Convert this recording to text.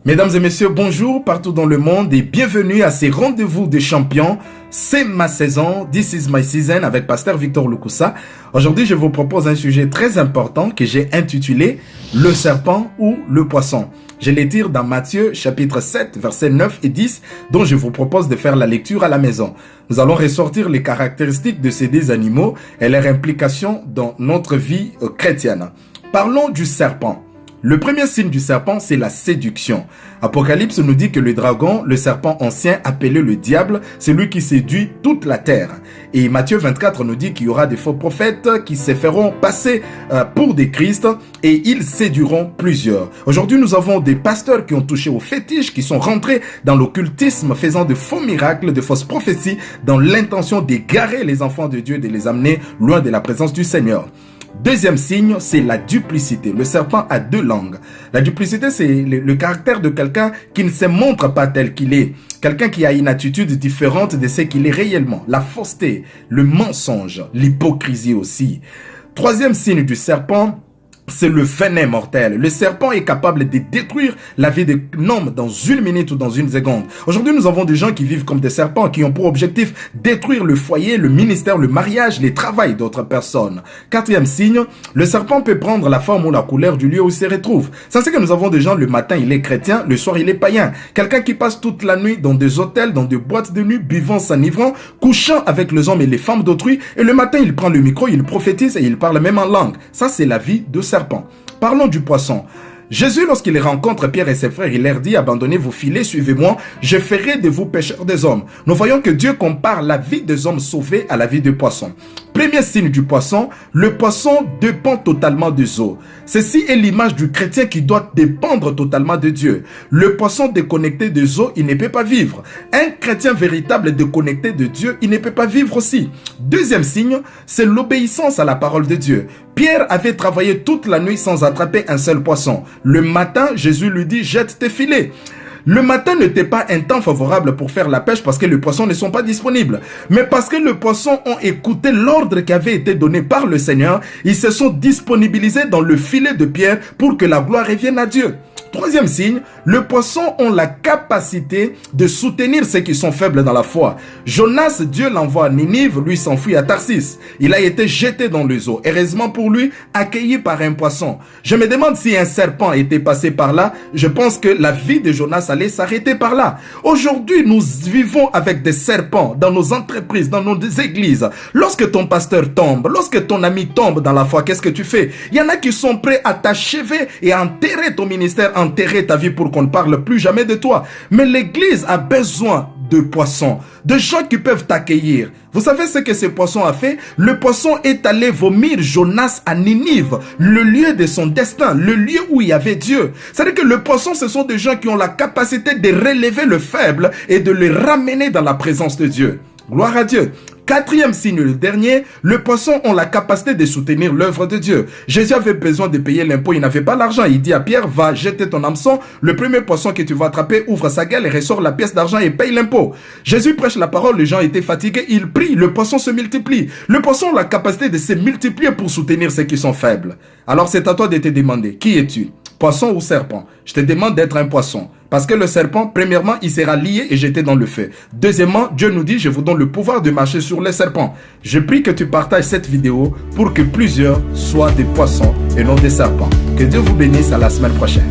Mesdames et messieurs, bonjour partout dans le monde et bienvenue à ces rendez-vous des champions. C'est ma saison, This is my season avec Pasteur Victor Lukusa. Aujourd'hui, je vous propose un sujet très important que j'ai intitulé Le serpent ou le poisson. Je les tire dans Matthieu chapitre 7, versets 9 et 10, dont je vous propose de faire la lecture à la maison. Nous allons ressortir les caractéristiques de ces deux animaux et leur implication dans notre vie chrétienne. Parlons du serpent. Le premier signe du serpent, c'est la séduction. Apocalypse nous dit que le dragon, le serpent ancien appelé le diable, c'est lui qui séduit toute la terre. Et Matthieu 24 nous dit qu'il y aura des faux prophètes qui se feront passer pour des Christ et ils séduiront plusieurs. Aujourd'hui, nous avons des pasteurs qui ont touché aux fétiches, qui sont rentrés dans l'occultisme, faisant de faux miracles, de fausses prophéties, dans l'intention d'égarer les enfants de Dieu et de les amener loin de la présence du Seigneur. Deuxième signe, c'est la duplicité. Le serpent a deux langues. La duplicité, c'est le caractère de quelqu'un qui ne se montre pas tel qu'il est. Quelqu'un qui a une attitude différente de ce qu'il est réellement. La fausseté, le mensonge, l'hypocrisie aussi. Troisième signe du serpent, c'est le venin mortel. Le serpent est capable de détruire la vie d'un homme dans une minute ou dans une seconde. Aujourd'hui, nous avons des gens qui vivent comme des serpents, qui ont pour objectif détruire le foyer, le ministère, le mariage, les travails d'autres personnes. Quatrième signe, le serpent peut prendre la forme ou la couleur du lieu où il se retrouve. Ça, c'est que nous avons des gens, le matin, il est chrétien, le soir, il est païen. Quelqu'un qui passe toute la nuit dans des hôtels, dans des boîtes de nuit, buvant, s'enivrant, couchant avec les hommes et les femmes d'autrui, et le matin, il prend le micro, il prophétise et il parle même en langue. Ça, c'est la vie de serpent. Parlons du poisson. Jésus, lorsqu'il rencontre Pierre et ses frères, il leur dit, abandonnez vos filets, suivez-moi, je ferai de vous pêcheurs des hommes. Nous voyons que Dieu compare la vie des hommes sauvés à la vie des poissons. Premier signe du poisson, le poisson dépend totalement des eaux. Ceci est l'image du chrétien qui doit dépendre totalement de Dieu. Le poisson déconnecté des eaux, il ne peut pas vivre. Un chrétien véritable déconnecté de Dieu, il ne peut pas vivre aussi. Deuxième signe, c'est l'obéissance à la parole de Dieu. Pierre avait travaillé toute la nuit sans attraper un seul poisson. Le matin, Jésus lui dit, jette tes filets. Le matin n'était pas un temps favorable pour faire la pêche parce que les poissons ne sont pas disponibles. Mais parce que les poissons ont écouté l'ordre qui avait été donné par le Seigneur, ils se sont disponibilisés dans le filet de Pierre pour que la gloire revienne à Dieu. Troisième signe, les poissons ont la capacité de soutenir ceux qui sont faibles dans la foi. Jonas, Dieu l'envoie à Ninive, lui s'enfuit à Tarsis. Il a été jeté dans les eaux. Heureusement pour lui, accueilli par un poisson. Je me demande si un serpent était passé par là. Je pense que la vie de Jonas allait s'arrêter par là. Aujourd'hui, nous vivons avec des serpents dans nos entreprises, dans nos églises. Lorsque ton pasteur tombe, lorsque ton ami tombe dans la foi, qu'est-ce que tu fais? Il y en a qui sont prêts à t'achever et à enterrer ton ministère, enterrer ta vie pour qu'on ne parle plus jamais de toi. Mais l'église a besoin de poissons, de gens qui peuvent t'accueillir. Vous savez ce que ce poisson a fait? Le poisson est allé vomir Jonas à Ninive, le lieu de son destin, le lieu où il y avait Dieu. C'est-à-dire que le poisson, ce sont des gens qui ont la capacité de relever le faible et de le ramener dans la présence de Dieu. Gloire à Dieu. Quatrième signe, le dernier, les poissons ont la capacité de soutenir l'œuvre de Dieu. Jésus avait besoin de payer l'impôt, il n'avait pas l'argent. Il dit à Pierre, va jeter ton hameçon, le premier poisson que tu vas attraper, ouvre sa gueule et ressort la pièce d'argent et paye l'impôt. Jésus prêche la parole, les gens étaient fatigués, il prie, le poisson se multiplie. Le poisson a la capacité de se multiplier pour soutenir ceux qui sont faibles. Alors c'est à toi de te demander, qui es-tu? Poisson ou serpent? Je te demande d'être un poisson. Parce que le serpent, premièrement, il sera lié et jeté dans le feu. Deuxièmement, Dieu nous dit, je vous donne le pouvoir de marcher sur les serpents. Je prie que tu partages cette vidéo pour que plusieurs soient des poissons et non des serpents. Que Dieu vous bénisse, à la semaine prochaine.